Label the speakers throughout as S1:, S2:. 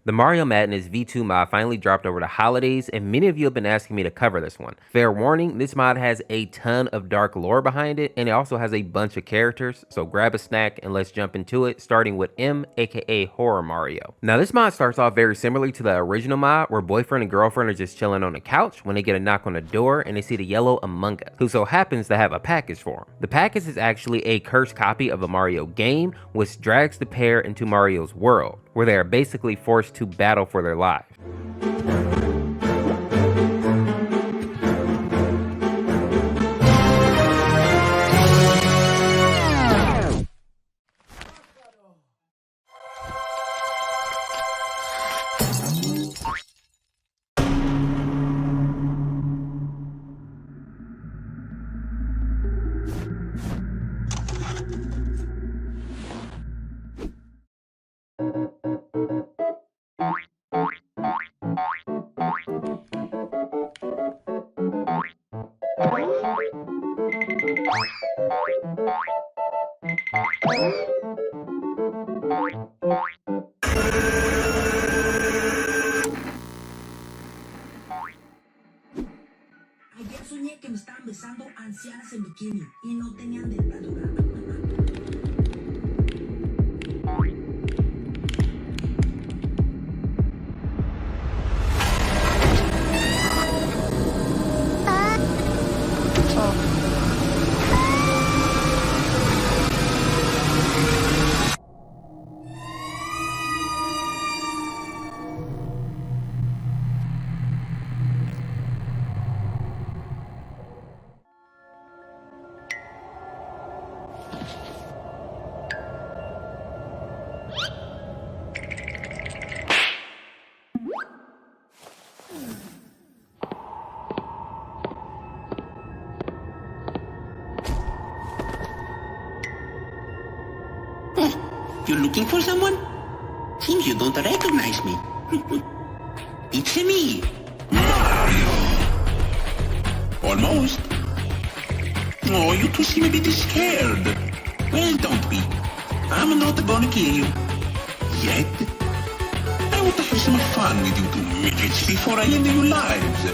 S1: The Mario Madness V2 mod finally dropped over the holidays, and many of you have been asking me to cover this one. Fair warning, this mod has a ton of dark lore behind it, and it also has a bunch of characters, so grab a snack and let's jump into it, starting with M, aka Horror Mario. Now this mod starts off very similarly to the original mod, where boyfriend and girlfriend are just chilling on the couch when they get a knock on the door and they see the yellow Among Us, who so happens to have a package for them. The package is actually a cursed copy of a Mario game, which drags the pair into Mario's world, where they are basically forced to battle for their lives.
S2: Ayer soñé que me estaban besando ancianas en bikini y no tenían dentadura.
S3: You're looking for someone? Seems you don't recognize me. It's me, Mario. Almost. Oh, you two seem a bit scared. Well, don't be. I'm not gonna kill you. Yet. I want to have some fun with you two midgets before I end your lives.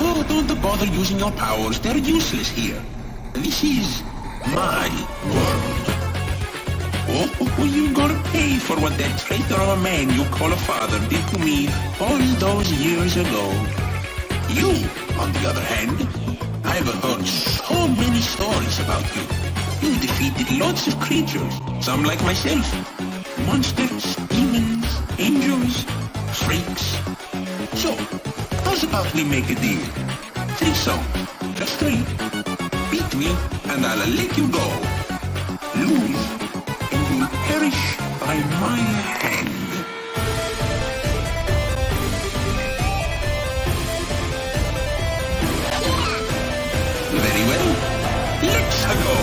S3: Oh, don't bother using your powers. They're useless here. This is my world. Oh, you're gonna pay for what that traitor of a man you call a father did to me all those years ago. You, on the other hand, I've heard so many stories about you. You defeated lots of creatures, some like myself. Monsters, demons, angels, freaks. So, how's about we make a deal? 3 songs, just 3. Beat me, and I'll let you go. Lose, and you'll perish by my hand. Very well, let's go.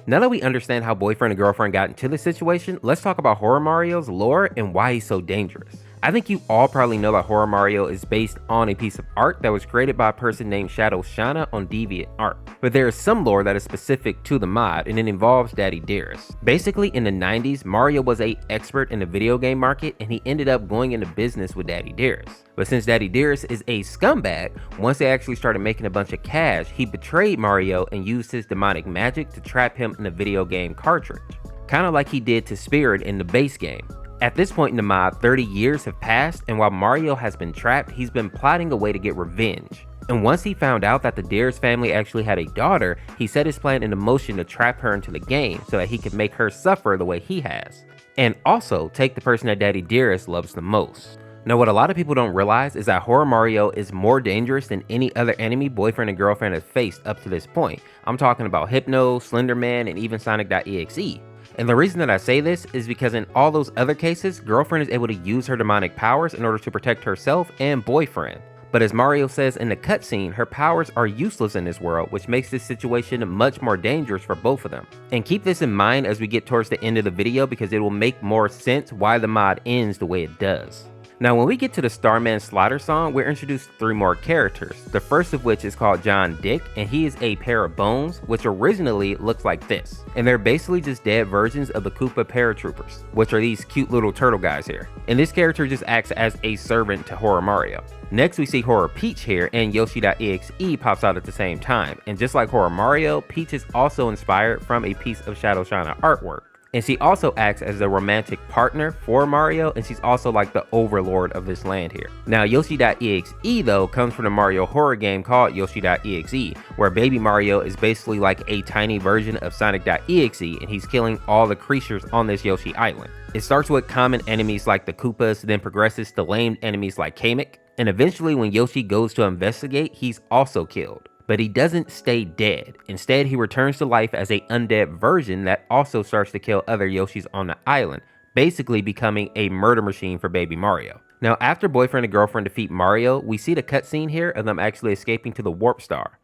S1: Now that we understand how boyfriend and girlfriend got into this situation, let's talk about Horror Mario's lore and why he's so dangerous. I think you all probably know that Horror Mario is based on a piece of art that was created by a person named Shadow Shana on DeviantArt. But there is some lore that is specific to the mod, and it involves Daddy Dearest. Basically, in the 90s, Mario was an expert in the video game market, and he ended up going into business with Daddy Dearest. But since Daddy Dearest is a scumbag, once they actually started making a bunch of cash, he betrayed Mario and used his demonic magic to trap him in a video game cartridge. Kinda like he did to Spirit in the base game. At this point in the mod, 30 years have passed, and while Mario has been trapped, he's been plotting a way to get revenge. And once he found out that the Dearest family actually had a daughter, he set his plan into motion to trap her into the game so that he could make her suffer the way he has. And also take the person that Daddy Dearest loves the most. Now what a lot of people don't realize is that Horror Mario is more dangerous than any other enemy boyfriend and girlfriend has faced up to this point. I'm talking about Hypno, Slenderman, and even Sonic.exe. And the reason that I say this is because in all those other cases, girlfriend is able to use her demonic powers in order to protect herself and boyfriend. But as Mario says in the cutscene, her powers are useless in this world, which makes this situation much more dangerous for both of them. And keep this in mind as we get towards the end of the video because it will make more sense why the mod ends the way it does. Now when we get to the Starman Slider song, we're introduced to 3 more characters, the first of which is called John Dick, and he is a pair of bones, which originally looks like this. And they're basically just dead versions of the Koopa paratroopers, which are these cute little turtle guys here. And this character just acts as a servant to Horror Mario. Next we see Horror Peach here, and Yoshi.exe pops out at the same time. And just like Horror Mario, Peach is also inspired from a piece of Shadow Shana artwork. And she also acts as a romantic partner for Mario, and she's also like the overlord of this land here. Now Yoshi.exe though comes from the Mario horror game called Yoshi.exe, where Baby Mario is basically like a tiny version of Sonic.exe, and he's killing all the creatures on this Yoshi island. It starts with common enemies like the Koopas, then progresses to lamed enemies like Kamek, and eventually when Yoshi goes to investigate, he's also killed. But he doesn't stay dead. Instead, he returns to life as an undead version that also starts to kill other Yoshis on the island, basically becoming a murder machine for Baby Mario. Now, after boyfriend and girlfriend defeat Mario, we see the cutscene here of them actually escaping to the Warp Star.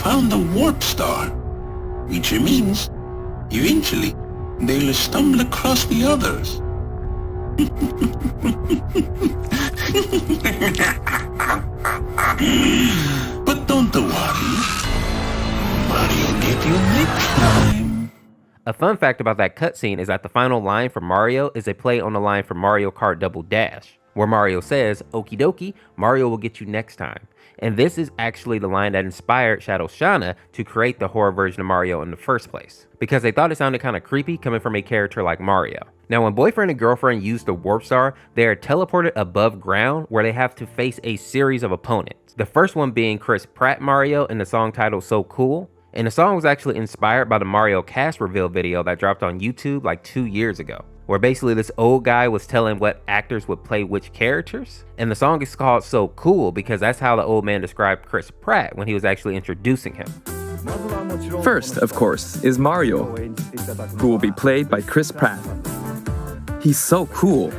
S3: Found the warp star, which means eventually they'll stumble across the others. But don't worry, Mario get you next time.
S1: A fun fact about that cutscene is that the final line for Mario is a play on the line from Mario Kart Double Dash, where Mario says, "Okie dokie, Mario will get you next time." And this is actually the line that inspired Shadow Shana to create the horror version of Mario in the first place, because they thought it sounded kind of creepy coming from a character like Mario. Now when boyfriend and girlfriend use the Warp Star, they are teleported above ground where they have to face a series of opponents. The first one being Chris Pratt Mario in the song titled So Cool. And the song was actually inspired by the Mario cast reveal video that dropped on YouTube like 2 years ago, where basically this old guy was telling what actors would play which characters. And the song is called So Cool because that's how the old man described Chris Pratt when he was actually introducing him.
S4: First, of course, is Mario, who will be played by Chris Pratt. He's so cool.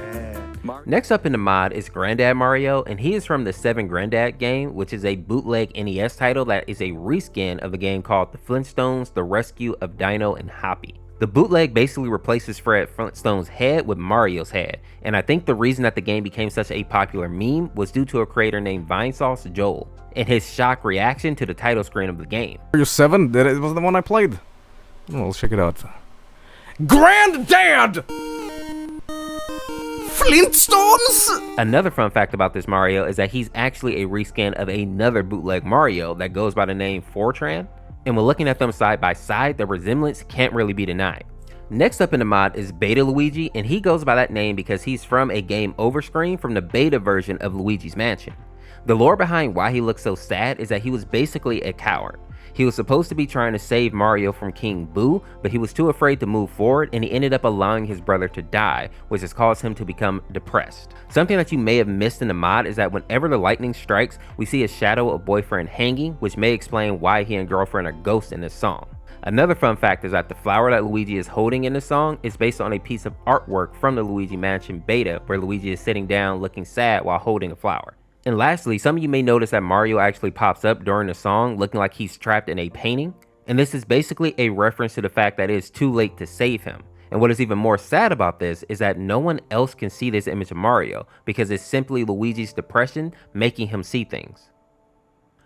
S1: Next up in the mod is Granddad Mario, and he is from the 7 Granddad game, which is a bootleg NES title that is a reskin of the game called The Flintstones, The Rescue of Dino and Hoppy. The bootleg basically replaces Fred Flintstone's head with Mario's head, and I think the reason that the game became such a popular meme was due to a creator named Vinesauce Joel, and his shock reaction to the title screen of the game.
S5: Mario 7? That was the one I played. Oh, let's check it out. Granddad! Flintstones?
S1: Another fun fact about this Mario is that he's actually a reskin of another bootleg Mario that goes by the name Fortran. And when looking at them side by side, the resemblance can't really be denied. Next up in the mod is Beta Luigi, and he goes by that name because he's from a game over screen from the beta version of Luigi's Mansion. The lore behind why he looks so sad is that he was basically a coward. He was supposed to be trying to save Mario from King Boo, but he was too afraid to move forward, and he ended up allowing his brother to die, which has caused him to become depressed. Something that you may have missed in the mod is that whenever the lightning strikes, we see a shadow of boyfriend hanging, which may explain why he and girlfriend are ghosts in this song. Another fun fact is that the flower that Luigi is holding in the song is based on a piece of artwork from the Luigi Mansion beta, where Luigi is sitting down looking sad while holding a flower. And lastly, some of you may notice that Mario actually pops up during the song looking like he's trapped in a painting. And this is basically a reference to the fact that it is too late to save him. And what is even more sad about this is that no one else can see this image of Mario because it's simply Luigi's depression making him see things.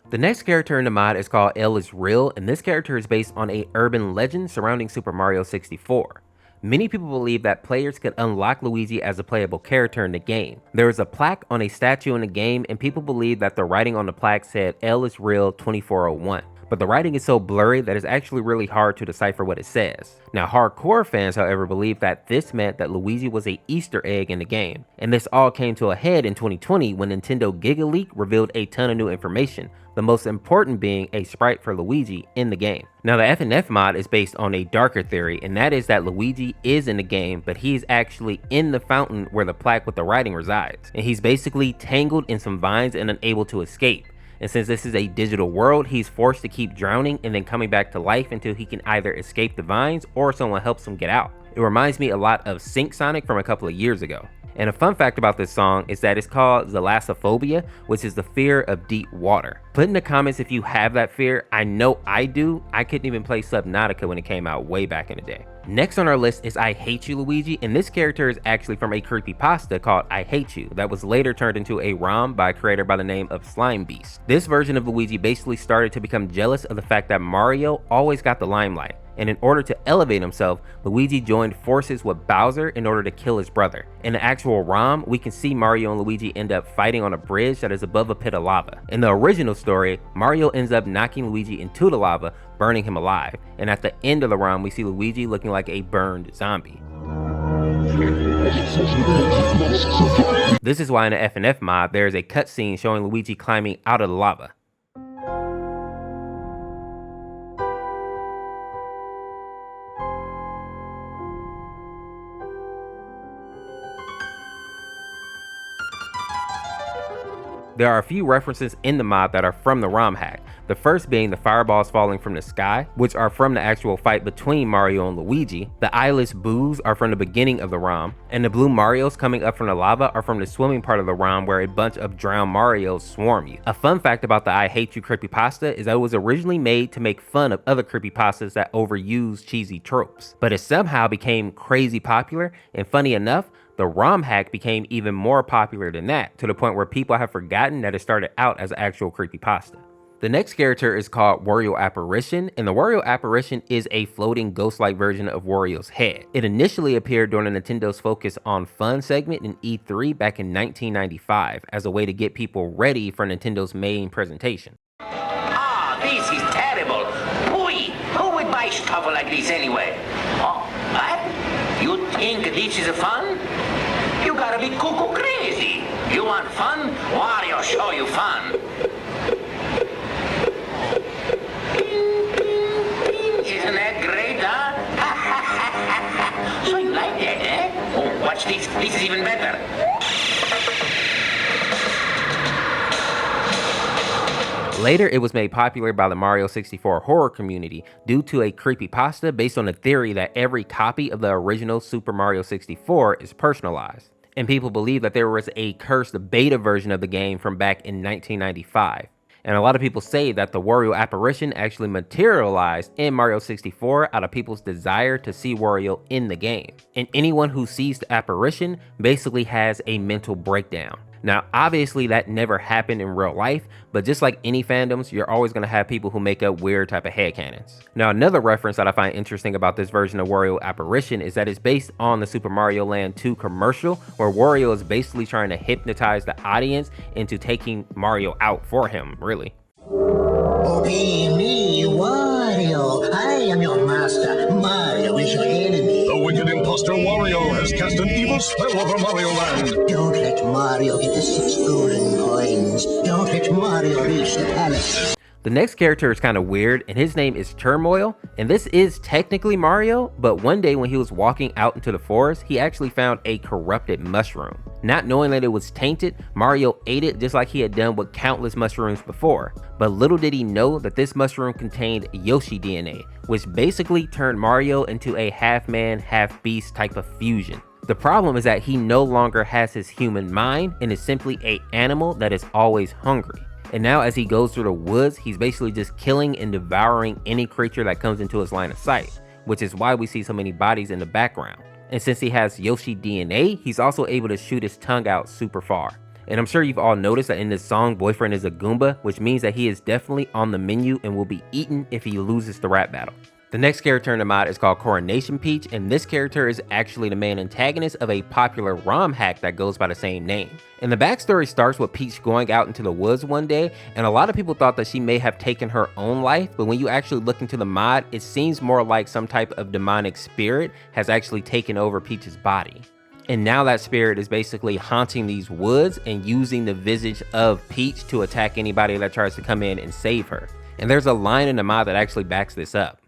S1: The next character in the mod is called L is Real, and this character is based on an urban legend surrounding Super Mario 64. Many people believe that players could unlock Luigi as a playable character in the game. There is a plaque on a statue in the game, and people believe that the writing on the plaque said L is Real 2401. but the writing is so blurry that it's actually really hard to decipher what it says. Now, hardcore fans, however, believe that this meant that Luigi was an Easter egg in the game, and this all came to a head in 2020 when Nintendo GigaLeak revealed a ton of new information, the most important being a sprite for Luigi in the game. Now, the FNF mod is based on a darker theory, and that is that Luigi is in the game, but he is actually in the fountain where the plaque with the writing resides, and he's basically tangled in some vines and unable to escape. And since this is a digital world, he's forced to keep drowning and then coming back to life until he can either escape the vines or someone helps him get out. It reminds me a lot of Sync Sonic from a couple of years ago. And a fun fact about this song is that it's called Thalassophobia, which is the fear of deep water. Put in the comments if you have that fear. I know I do. I couldn't even play Subnautica when it came out way back in the day. Next on our list is I Hate You Luigi, and this character is actually from a creepypasta called I Hate You that was later turned into a ROM by a creator by the name of Slime Beast. This version of Luigi basically started to become jealous of the fact that Mario always got the limelight, and in order to elevate himself, Luigi joined forces with Bowser in order to kill his brother. In the actual ROM, we can see Mario and Luigi end up fighting on a bridge that is above a pit of lava. In the original story, Mario ends up knocking Luigi into the lava, burning him alive, and at the end of the ROM, we see Luigi looking like a burned zombie. This is why in the FNF mod, there is a cutscene showing Luigi climbing out of the lava. There are a few references in the mod that are from the ROM hack. The first being the fireballs falling from the sky, which are from the actual fight between Mario and Luigi. The eyeless boos are from the beginning of the ROM, and the blue Marios coming up from the lava are from the swimming part of the ROM where a bunch of drowned Marios swarm you. A fun fact about the I Hate You creepypasta is that it was originally made to make fun of other creepypastas that overuse cheesy tropes, but it somehow became crazy popular, and funny enough, the ROM hack became even more popular than that, to the point where people have forgotten that it started out as an actual creepypasta. The next character is called Wario Apparition, and the Wario Apparition is a floating ghost-like version of Wario's head. It initially appeared during the Nintendo's Focus on Fun segment in E3 back in 1995 as a way to get people ready for Nintendo's main presentation.
S6: Ah, this is terrible. Boy, who would buy stuff like this anyway? Oh, what? You think this is fun? You gotta be cuckoo crazy. You want fun? Wario show you fun. Isn't that great, huh? So you like that, eh? Oh, watch this. This is even better.
S1: Later, it was made popular by the Mario 64 horror community due to a creepypasta based on the theory that every copy of the original Super Mario 64 is personalized. And people believe that there was a cursed beta version of the game from back in 1995. And a lot of people say that the Wario Apparition actually materialized in Mario 64 out of people's desire to see Wario in the game. And anyone who sees the apparition basically has a mental breakdown. Now, obviously that never happened in real life, but just like any fandoms, you're always going to have people who make up weird type of headcanons. Now, another reference that I find interesting about this version of Wario Apparition is that it's based on the Super Mario Land 2 commercial, where Wario is basically trying to hypnotize the audience into taking Mario out for him, really.
S2: Obey me, Wario. I am your master. Mario is your enemy.
S7: The wicked imposter Wario has cast an evil spell over Mario Land.
S2: Don't let Mario get the 6 golden coins. Don't let Mario reach the palace.
S1: The next character is kind of weird, and his name is Turmoil, and this is technically Mario, but one day when he was walking out into the forest, he actually found a corrupted mushroom. Not knowing that it was tainted, Mario ate it just like he had done with countless mushrooms before. But little did he know that this mushroom contained Yoshi DNA, which basically turned Mario into a half-man, half-beast type of fusion. The problem is that he no longer has his human mind and is simply an animal that is always hungry. And now as he goes through the woods, he's basically just killing and devouring any creature that comes into his line of sight, which is why we see so many bodies in the background. And since he has Yoshi DNA, he's also able to shoot his tongue out super far. And I'm sure you've all noticed that in this song, Boyfriend is a Goomba, which means that he is definitely on the menu and will be eaten if he loses the rap battle. The next character in the mod is called Coronation Peach, and this character is actually the main antagonist of a popular ROM hack that goes by the same name. And the backstory starts with Peach going out into the woods one day, and a lot of people thought that she may have taken her own life, but when you actually look into the mod, it seems more like some type of demonic spirit has actually taken over Peach's body. And now that spirit is basically haunting these woods and using the visage of Peach to attack anybody that tries to come in and save her. And there's a line in the mod that actually backs this up.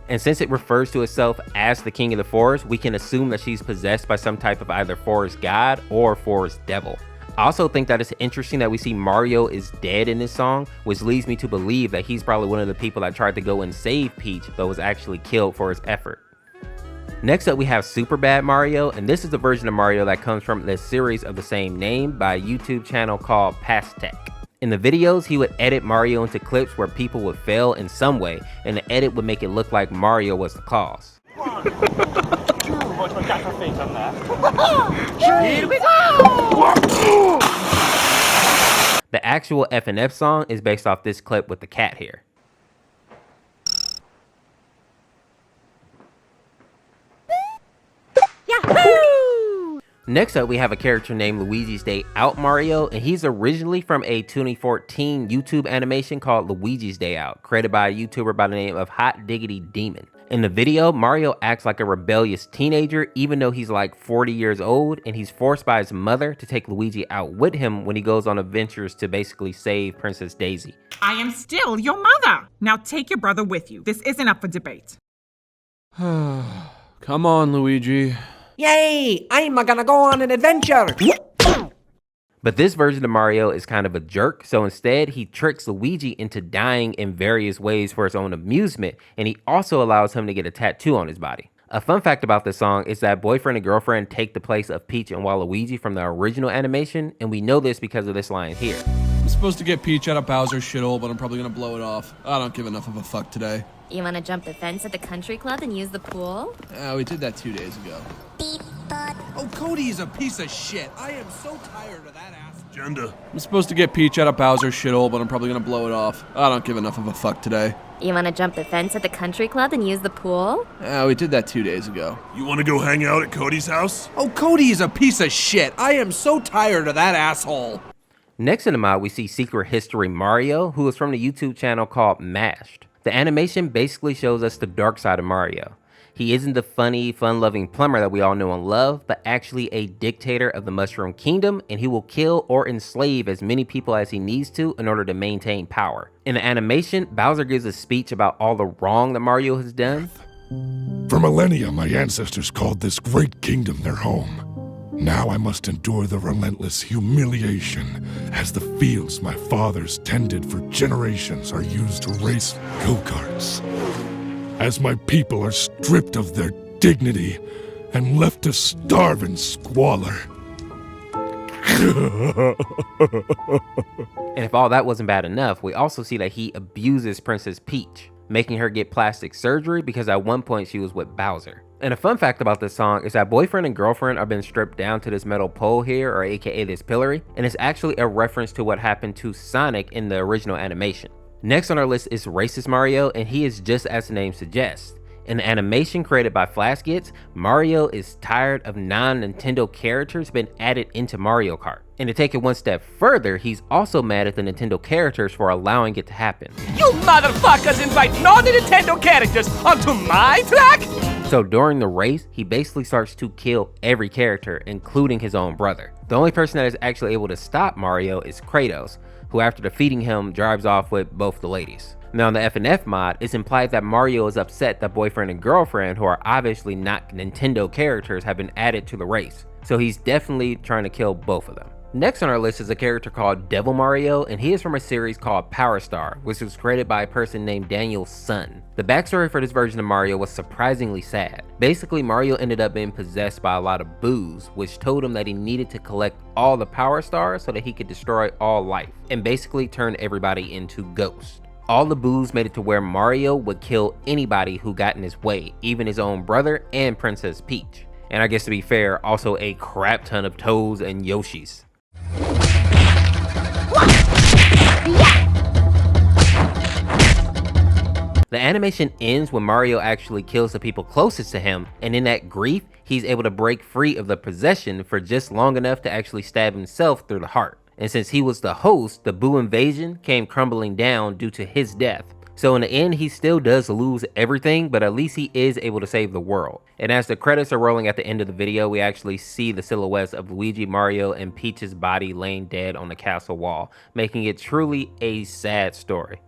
S1: And since it refers to itself as the king of the forest, we can assume that she's possessed by some type of either forest god or forest devil. I also think that it's interesting that we see Mario is dead in this song, which leads me to believe that he's probably one of the people that tried to go and save Peach, but was actually killed for his effort. Next up, we have Super Bad Mario, and this is the version of Mario that comes from the series of the same name by a YouTube channel called Pastech. In the videos, he would edit Mario into clips where people would fail in some way, and the edit would make it look like Mario was the cause.
S8: Here we go!
S1: The actual FNF song is based off this clip with the cat here. Next up, we have a character named Luigi's Day Out Mario, and he's originally from a 2014 YouTube animation called Luigi's Day Out, created by a YouTuber by the name of Hot Diggity Demon. In the video, Mario acts like a rebellious teenager, even though he's like 40 years old, and he's forced by his mother to take Luigi out with him when he goes on adventures to basically save Princess Daisy.
S9: I am still your mother. Now take your brother with you. This isn't up for debate.
S10: Come on, Luigi.
S8: Yay! I'm gonna go on an adventure!
S1: But this version of Mario is kind of a jerk, so instead he tricks Luigi into dying in various ways for his own amusement, and he also allows him to get a tattoo on his body. A fun fact about this song is that boyfriend and girlfriend take the place of Peach and Waluigi from the original animation, and we know this because of this line here.
S10: I'm supposed to get Peach out of Bowser's shithole, but I'm probably gonna blow it off. I don't give enough of a fuck today.
S11: You wanna jump the fence at the country club and use the pool?
S10: We did that 2 days ago. Oh, Cody is a piece of shit. I am so tired of that ass.
S7: Agenda.
S10: I'm supposed to get Peach out of Bowser's shithole, but I'm probably gonna blow it off. I don't give enough of a fuck today.
S11: You wanna jump the fence at the country club and use the pool?
S10: We did that 2 days ago.
S7: You want to go hang out at Cody's house?
S10: Oh, Cody is a piece of shit. I am so tired of that asshole.
S1: Next in the mod, we see Secret History Mario, who is from the YouTube channel called Mashed. The animation basically shows us the dark side of Mario. He isn't the funny, fun-loving plumber that we all know and love, but actually a dictator of the Mushroom Kingdom, and he will kill or enslave as many people as he needs to in order to maintain power. In the animation, Bowser gives a speech about all the wrong that Mario has done.
S7: For millennia, my ancestors called this great kingdom their home. Now I must endure the relentless humiliation as the fields my fathers tended for generations are used to race go-karts. As my people are stripped of their dignity and left to starve in squalor.
S1: And if all that wasn't bad enough, we also see that he abuses Princess Peach, making her get plastic surgery because at one point she was with Bowser. And a fun fact about this song is that boyfriend and girlfriend are being stripped down to this metal pole here, or aka this pillory, and it's actually a reference to what happened to Sonic in the original animation. Next on our list is Racist Mario, and he is just as the name suggests. In the animation created by Flashgits, Mario is tired of non-Nintendo characters being added into Mario Kart. And to take it one step further, he's also mad at the Nintendo characters for allowing it to happen.
S8: You motherfuckers invite non-Nintendo characters onto my track?
S1: So during the race, he basically starts to kill every character, including his own brother. The only person that is actually able to stop Mario is Kratos, who after defeating him drives off with both the ladies. Now in the FNF mod, it's implied that Mario is upset that boyfriend and girlfriend, who are obviously not Nintendo characters, have been added to the race. So he's definitely trying to kill both of them. Next on our list is a character called Devil Mario, and he is from a series called Power Star, which was created by a person named Daniel Sun. The backstory for this version of Mario was surprisingly sad. Basically, Mario ended up being possessed by a lot of boos, which told him that he needed to collect all the Power Stars so that he could destroy all life, and basically turn everybody into ghosts. All the boos made it to where Mario would kill anybody who got in his way, even his own brother and Princess Peach. And I guess to be fair, also a crap ton of Toads and Yoshis. The animation ends when Mario actually kills the people closest to him, and in that grief, he's able to break free of the possession for just long enough to actually stab himself through the heart. And since he was the host, the Boo invasion came crumbling down due to his death. So in the end, he still does lose everything, but at least he is able to save the world. And as the credits are rolling at the end of the video, we actually see the silhouettes of Luigi, Mario, and Peach's body laying dead on the castle wall, making it truly a sad story.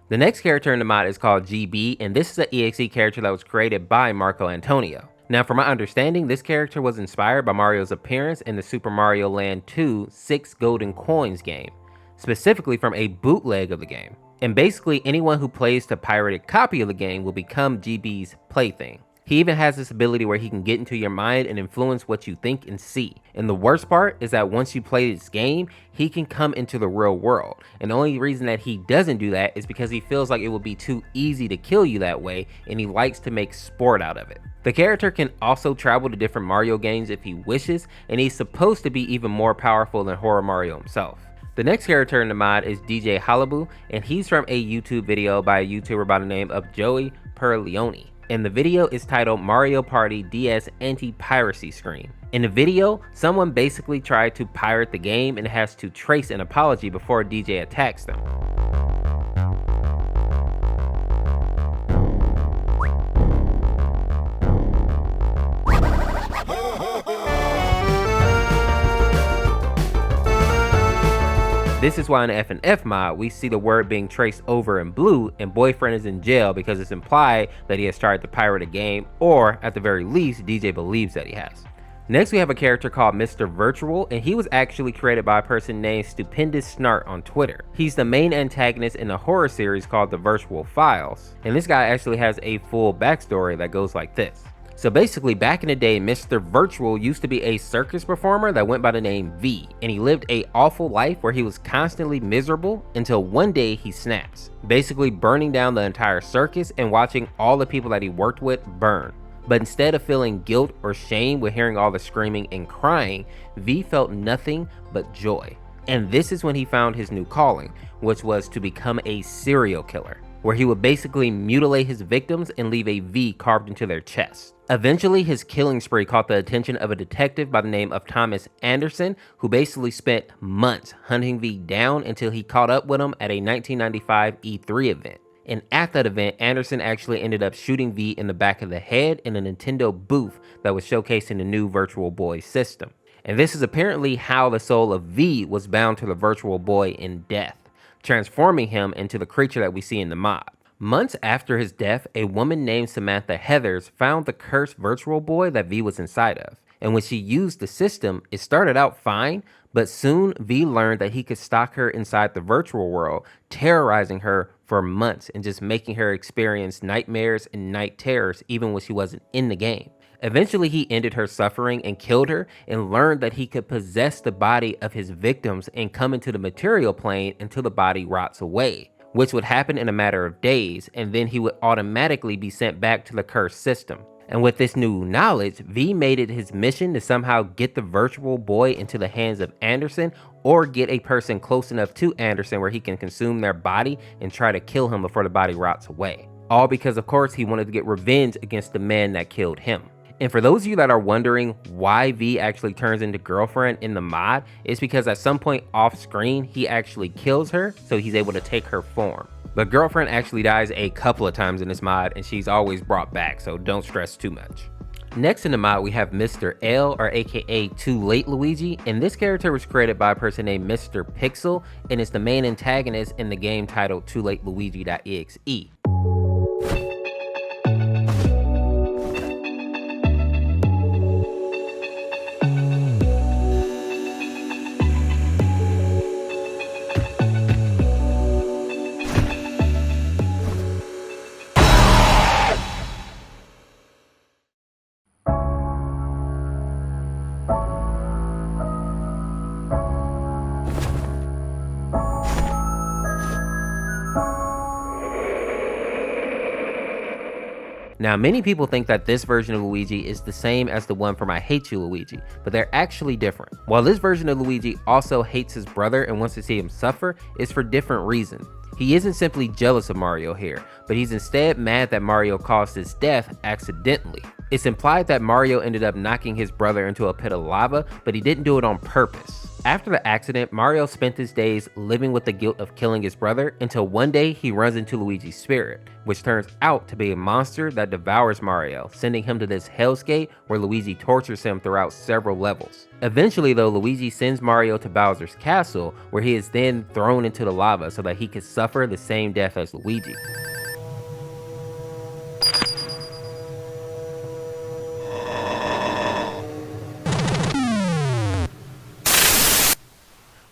S1: The next character in the mod is called GB, and this is an EXE character that was created by Marco Antonio. Now, from my understanding, this character was inspired by Mario's appearance in the Super Mario Land 2 6 Golden Coins game, specifically from a bootleg of the game. And basically, anyone who plays the pirated copy of the game will become GB's plaything. He even has this ability where he can get into your mind and influence what you think and see. And the worst part is that once you play this game, he can come into the real world. And the only reason that he doesn't do that is because he feels like it would be too easy to kill you that way, and he likes to make sport out of it. The character can also travel to different Mario games if he wishes, and he's supposed to be even more powerful than Horror Mario himself. The next character in the mod is DJ Halabu, and he's from a YouTube video by a YouTuber by the name of Joey Perleone. And the video is titled Mario Party DS Anti-Piracy Screen. In the video, someone basically tried to pirate the game and has to trace an apology before DJ attacks them. This is why in the F&F mod, we see the word being traced over in blue and boyfriend is in jail because it's implied that he has tried to pirate a game, or at the very least, DJ believes that he has. Next, we have a character called Mr. Virtual, and he was actually created by a person named Stupendous Snart on Twitter. He's the main antagonist in a horror series called The Virtual Files, and this guy actually has a full backstory that goes like this. So basically, back in the day, Mr. Virtual used to be a circus performer that went by the name V, and he lived an awful life where he was constantly miserable until one day he snaps, basically burning down the entire circus and watching all the people that he worked with burn. But instead of feeling guilt or shame with hearing all the screaming and crying, V felt nothing but joy. And this is when he found his new calling, which was to become a serial killer, where he would basically mutilate his victims and leave a V carved into their chest. Eventually, his killing spree caught the attention of a detective by the name of Thomas Anderson, who basically spent months hunting V down until he caught up with him at a 1995 E3 event. And at that event, Anderson actually ended up shooting V in the back of the head in a Nintendo booth that was showcasing the new Virtual Boy system. And this is apparently how the soul of V was bound to the Virtual Boy in death, transforming him into the creature that we see in the mod. Months after his death, a woman named Samantha Heathers found the cursed Virtual Boy that V was inside of. And when she used the system, it started out fine, but soon V learned that he could stalk her inside the virtual world, terrorizing her for months and just making her experience nightmares and night terrors even when she wasn't in the game. Eventually, he ended her suffering and killed her, and learned that he could possess the body of his victims and come into the material plane until the body rots away, which would happen in a matter of days, and then he would automatically be sent back to the cursed system. And with this new knowledge, V made it his mission to somehow get the Virtual Boy into the hands of Anderson, or get a person close enough to Anderson where he can consume their body and try to kill him before the body rots away. All because, of course, he wanted to get revenge against the man that killed him. And for those of you that are wondering why V actually turns into girlfriend in the mod, it's because at some point off screen, he actually kills her, so he's able to take her form. But girlfriend actually dies a couple of times in this mod, and she's always brought back, so don't stress too much. Next in the mod, we have Mr. L, or aka Too Late Luigi, and this character was created by a person named Mr. Pixel, and is the main antagonist in the game titled Too Late Luigi.exe. Now, many people think that this version of Luigi is the same as the one from I Hate You Luigi, but they're actually different. While this version of Luigi also hates his brother and wants to see him suffer, it's for different reasons. He isn't simply jealous of Mario here, but he's instead mad that Mario caused his death accidentally. It's implied that Mario ended up knocking his brother into a pit of lava, but he didn't do it on purpose. After the accident, Mario spent his days living with the guilt of killing his brother until one day he runs into Luigi's spirit, which turns out to be a monster that devours Mario, sending him to this hellscape where Luigi tortures him throughout several levels. Eventually though, Luigi sends Mario to Bowser's castle, where he is then thrown into the lava so that he could suffer the same death as Luigi.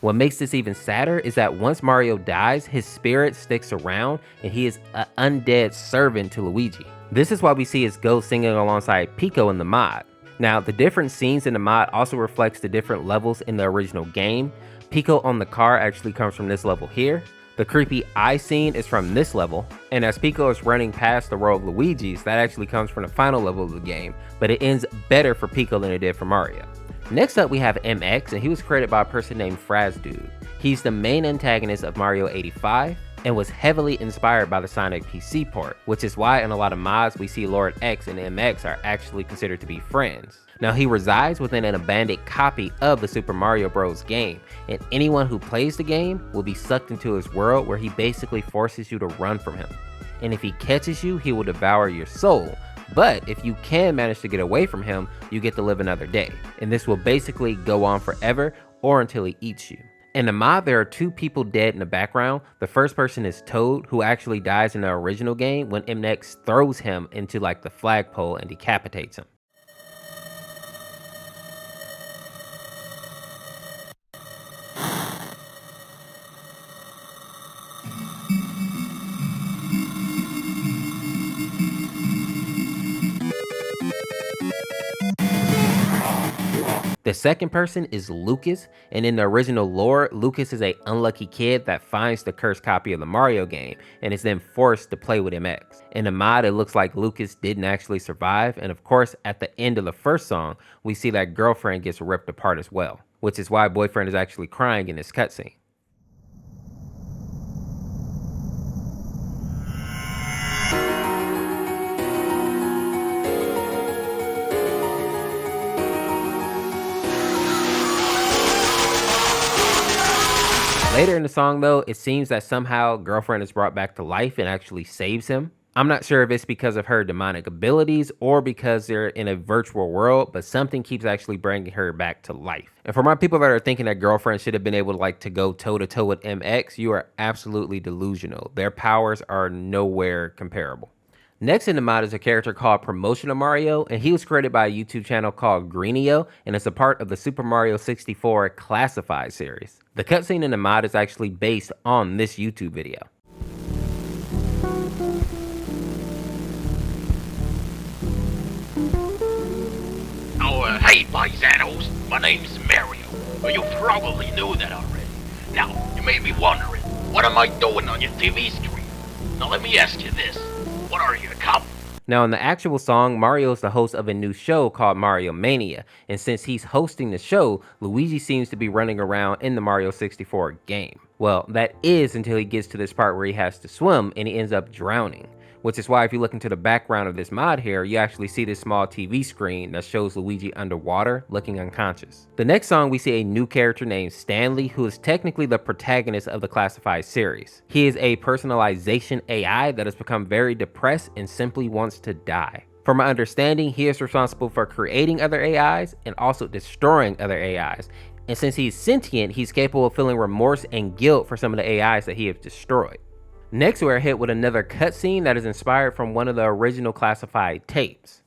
S1: What makes this even sadder is that once Mario dies, his spirit sticks around and he is an undead servant to Luigi. This is why we see his ghost singing alongside Pico in the mod. Now, the different scenes in the mod also reflects the different levels in the original game. Pico on the car actually comes from this level here. The creepy eye scene is from this level, and as Pico is running past the row of Luigis, that actually comes from the final level of the game, but it ends better for Pico than it did for Mario. Next up we have MX, and he was created by a person named Frazdude. He's the main antagonist of Mario 85 and was heavily inspired by the Sonic PC port, which is why in a lot of mods we see Lord X and MX are actually considered to be friends. Now he resides within an abandoned copy of the Super Mario Bros. Game, and anyone who plays the game will be sucked into his world where he basically forces you to run from him. And if he catches you, he will devour your soul. But if you can manage to get away from him, you get to live another day. And this will basically go on forever or until he eats you. In the mod, there are two people dead in the background. The first person is Toad, who actually dies in the original game when MX throws him into like the flagpole and decapitates him. The second person is Lucas, and in the original lore, Lucas is an unlucky kid that finds the cursed copy of the Mario game and is then forced to play with MX. In the mod, it looks like Lucas didn't actually survive, and of course, at the end of the first song, we see that girlfriend gets ripped apart as well, which is why boyfriend is actually crying in this cutscene. Later in the song though, it seems that somehow girlfriend is brought back to life and actually saves him. I'm not sure if it's because of her demonic abilities or because they're in a virtual world, but something keeps actually bringing her back to life. And for my people that are thinking that girlfriend should have been able to go toe to toe with MX, you are absolutely delusional. Their powers are nowhere comparable. Next in the mod is a character called Promotional Mario, and he was created by a YouTube channel called Greenio, and it's a part of the Super Mario 64 Classified series. The cutscene in the mod is actually based on this YouTube video.
S12: Hey paisanos, my name's Mario. Well, you probably knew that already. Now, you may be wondering, what am I doing on your TV screen? Now let me ask you this. What are you, a cop?
S1: Now in the actual song, Mario is the host of a new show called Mario Mania, and since he's hosting the show, Luigi seems to be running around in the Mario 64 game. Well, that is until he gets to this part where he has to swim and he ends up drowning. Which is why if you look into the background of this mod here, you actually see this small TV screen that shows Luigi underwater looking unconscious. The next song we see a new character named Stanley, who is technically the protagonist of the Classified series. He is a personalization AI that has become very depressed and simply wants to die. From my understanding, he is responsible for creating other AIs and also destroying other AIs. And since he's sentient, he's capable of feeling remorse and guilt for some of the AIs that he has destroyed. Next, we're hit with another cutscene that is inspired from one of the original Classified tapes.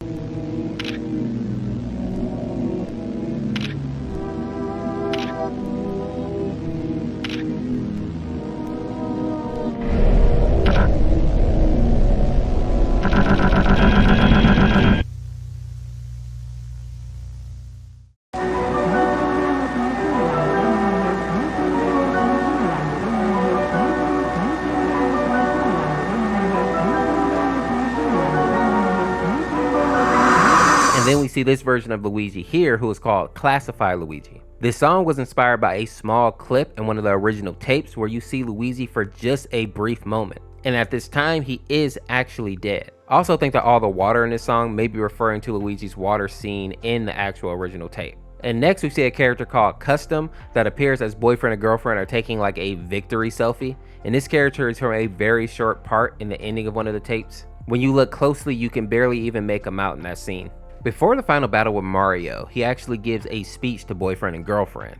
S1: And then we see this version of Luigi here, who is called Classified Luigi. This song was inspired by a small clip in one of the original tapes where you see Luigi for just a brief moment. And at this time, he is actually dead. I also think that all the water in this song may be referring to Luigi's water scene in the actual original tape. And next we see a character called Custom that appears as boyfriend and girlfriend are taking like a victory selfie. And this character is from a very short part in the ending of one of the tapes. When you look closely, you can barely even make him out in that scene. Before the final battle with Mario, he actually gives a speech to boyfriend and girlfriend.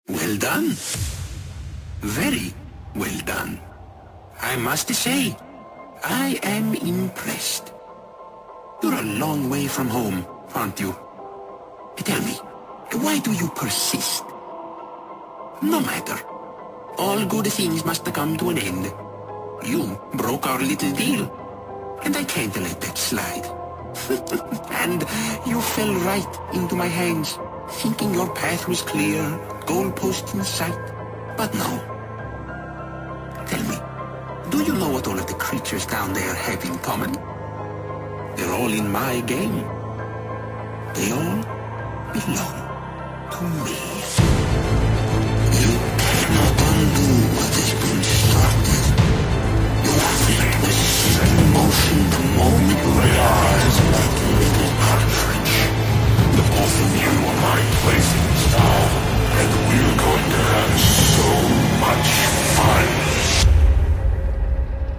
S3: Well done. Very well done. I must say, I am impressed. You're a long way from home, aren't you? Tell me, why do you persist? No matter. All good things must come to an end. You broke our little deal, and I can't let that slide. And you fell right into my hands, thinking your path was clear, goalpost in sight. But no. Tell me, do you know what all of the creatures down there have in common? They're all in my game. They all belong to me. You cannot undo what has been started. You feel the same emotion the moment you realize that little cartridge. The both of you are my playthings now, and we're going to have so much fun.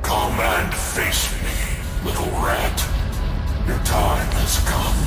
S3: Come and face me, little rat. Your time has come.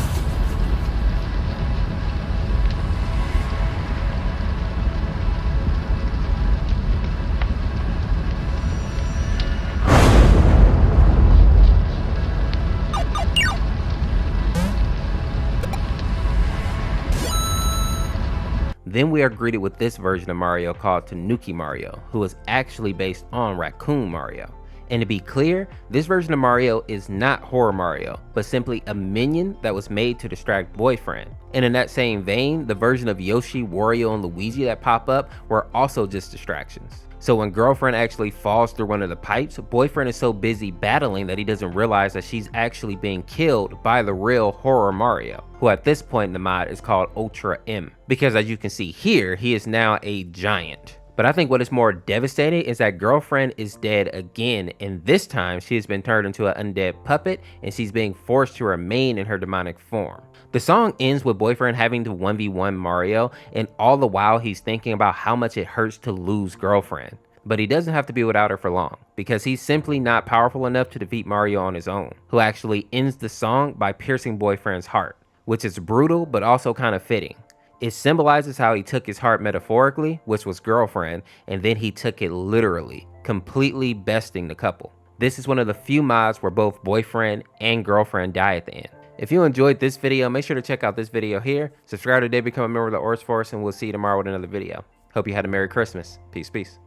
S1: Then we are greeted with this version of Mario called Tanuki Mario, who is actually based on Raccoon Mario. And to be clear, this version of Mario is not Horror Mario, but simply a minion that was made to distract Boyfriend. And in that same vein, the version of Yoshi, Wario, and Luigi that pop up were also just distractions. So when Girlfriend actually falls through one of the pipes, Boyfriend is so busy battling that he doesn't realize that she's actually being killed by the real Horror Mario, who at this point in the mod is called Ultra M. Because as you can see here, he is now a giant. But I think what is more devastating is that Girlfriend is dead again, and this time she has been turned into an undead puppet and she's being forced to remain in her demonic form. The song ends with Boyfriend having to 1v1 Mario, and all the while he's thinking about how much it hurts to lose Girlfriend. But he doesn't have to be without her for long, because he's simply not powerful enough to defeat Mario on his own, who actually ends the song by piercing Boyfriend's heart, which is brutal but also kind of fitting. It symbolizes how he took his heart metaphorically, which was Girlfriend, and then he took it literally, completely besting the couple. This is one of the few mods where both Boyfriend and Girlfriend die at the end. If you enjoyed this video, make sure to check out this video here, subscribe today, become a member of the Orseofkorse, and we'll see you tomorrow with another video. Hope you had a Merry Christmas. Peace, peace.